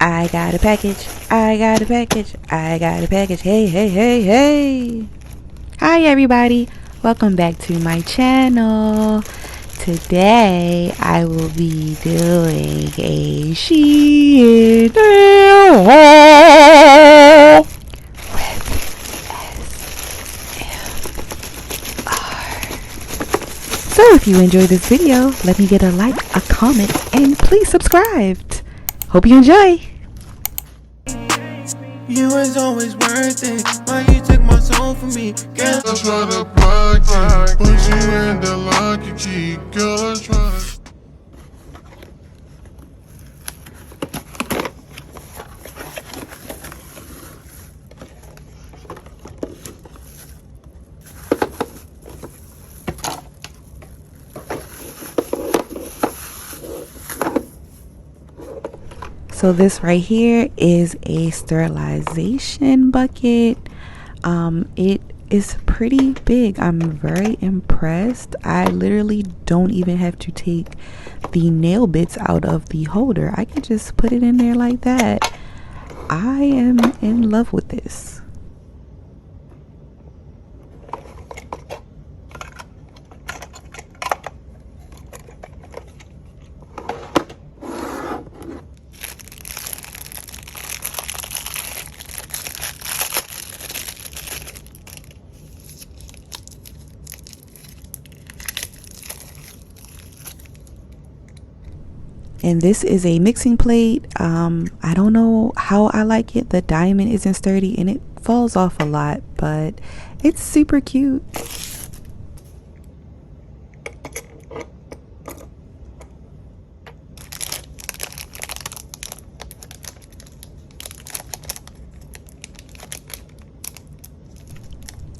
I got a package. I got a package. I got a package. Hey, hey, hey, hey. Hi, everybody. Welcome back to my channel. Today, I will be doing a Shein Nail Haul with ASMR. So, if you enjoyed this video, let me get a like, a comment, and please subscribe. Hope you enjoy. You was always worth it. Why you took my soul from me? Girl, I try to block you, put you in the lock and key. Girl, I try to. So this right here is a sterilization bucket. It is pretty big. I'm very impressed. I literally don't even have to take the nail bits out of the holder. I can just put it in there like that. I am in love with this. And this is a mixing plate. I don't know how I like it. The diamond isn't sturdy and it falls off a lot, but it's super cute.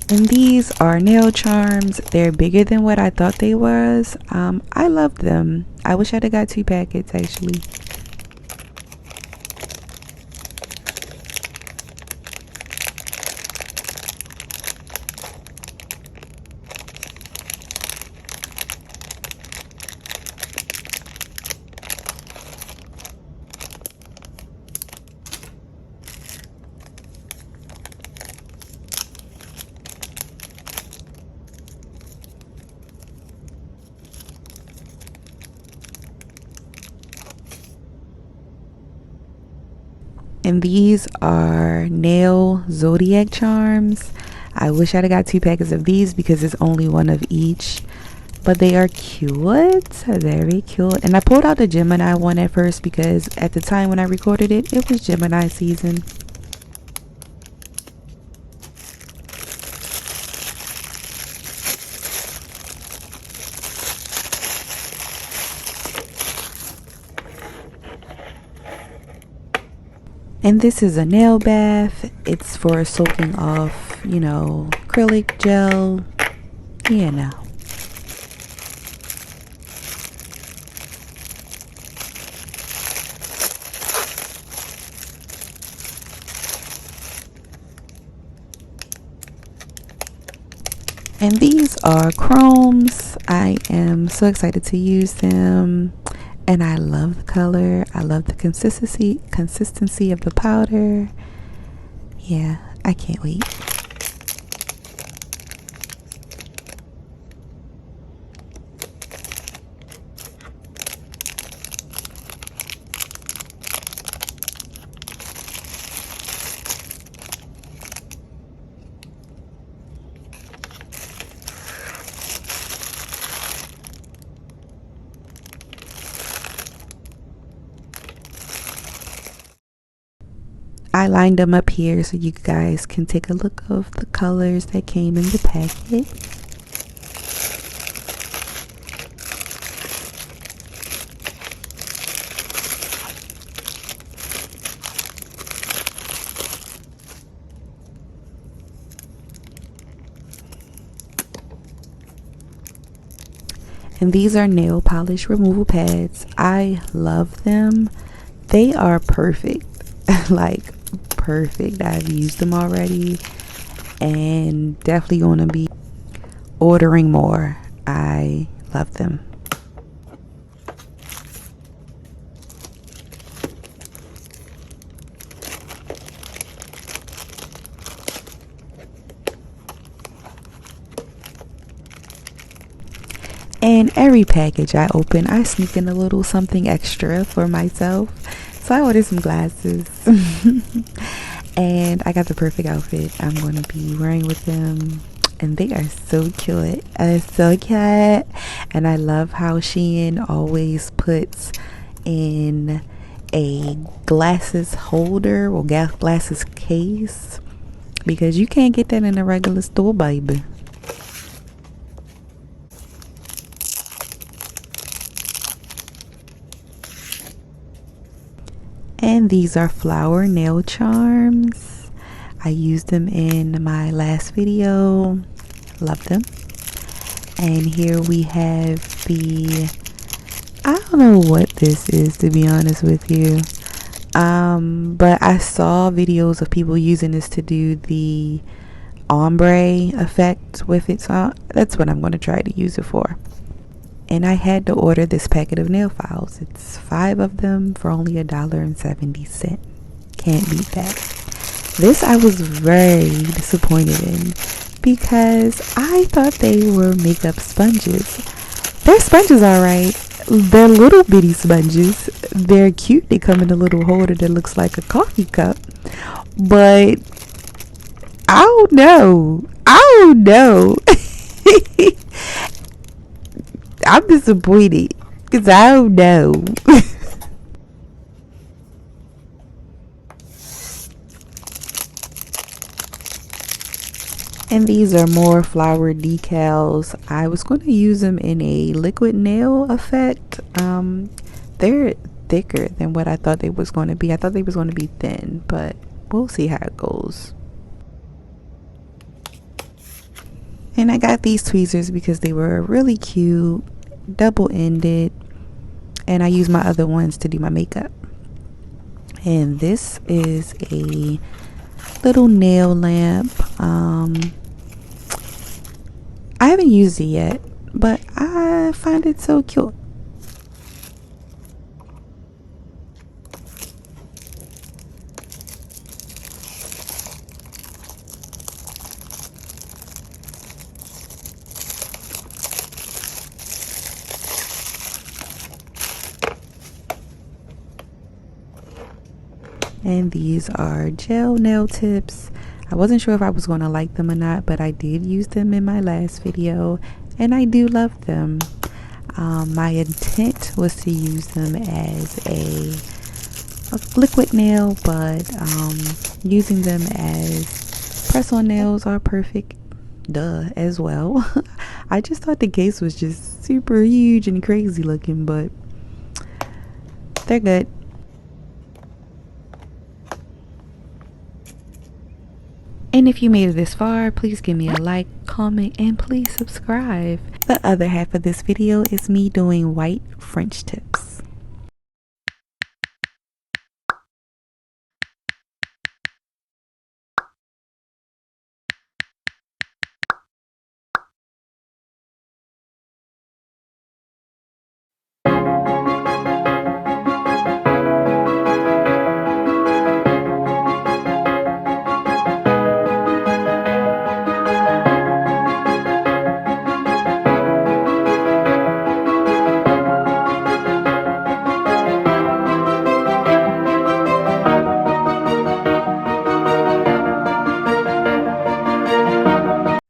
And these are nail charms. They're bigger than what I thought they was. I love them. I wish I'd have got 2 packets actually. And these are nail zodiac charms. I wish I'd have got 2 packets of these because it's only one of each. But they are cute, very cute. And I pulled out the Gemini one at first because at the time when I recorded it, it was Gemini season. And this is a nail bath. It's for soaking off, you know, acrylic gel. You know. And these are chromes. I am so excited to use them. And I love the color. I love the consistency of the powder. Yeah, I can't wait. I lined them up here so you guys can take a look of the colors that came in the packet. And these are nail polish removal pads. I love them. They are perfect. Like perfect. I've used them already and definitely going to be ordering more. I love them. And every package I open, I sneak in a little something extra for myself. So I ordered some glasses. And I got the perfect outfit I'm going to be wearing with them. And they are so cute. So cute. And I love how Shein always puts in a glasses holder or glasses case, because you can't get that in a regular store, baby. And these are flower nail charms. I used them in my last video. Love them. And here we have the, I don't know what this is, to be honest with you. But I saw videos of people using this to do the ombre effect with it. So that's what I'm going to try to use it for. And I had to order this packet of nail files. It's 5 of them for only $1.70. Can't beat that. This I was very disappointed in, because I thought they were makeup sponges. They're sponges, alright. They're little bitty sponges. They're cute. They come in a little holder that looks like a coffee cup. But I don't know. I'm disappointed because I don't know. And these are more flower decals. I was going to use them in a liquid nail effect. They're thicker than what I thought they was going to be. I thought they was going to be thin, but we'll see how it goes. And I got these tweezers because they were really cute, double-ended, and I used my other ones to do my makeup. And this is a little nail lamp. I haven't used it yet, but I find it so cute. And these are gel nail tips. I wasn't sure if I was going to like them or not, but I did use them in my last video, and I do love them. My intent was to use them as a liquid nail, but using them as press-on nails are perfect, as well. I just thought the case was just super huge and crazy looking, but they're good. And if you made it this far, please give me a like, comment, and please subscribe. The other half of this video is me doing white French tips.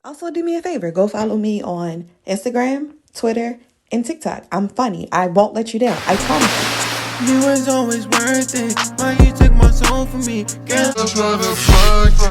Also, do me a favor, go follow me on Instagram, Twitter, and TikTok. I'm funny. I won't let you down. I promise. You was always worth it. Why you took my soul from me, girl? That's what the fuck.